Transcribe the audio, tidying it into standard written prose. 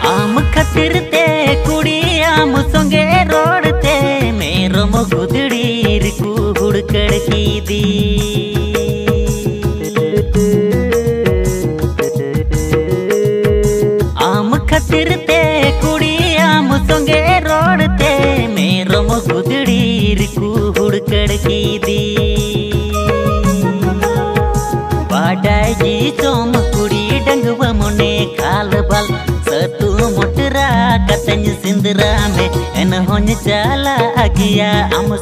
आम खातिर ते कुड़ी आम संगे रोड़ते मेरो मुगुदड़ी रिकू हुड़कड़ की दी। आम खातिर ते कुड़ी आम संगे रोड़ते मेरो मुगुदड़ी रिकू हुड़कड़ की दी। बाडाई जी सोम कुड़ी डंगवा मुने खाल बाल सतु मोटरा कतन सिंदरा में एन होन जाला आगिया आम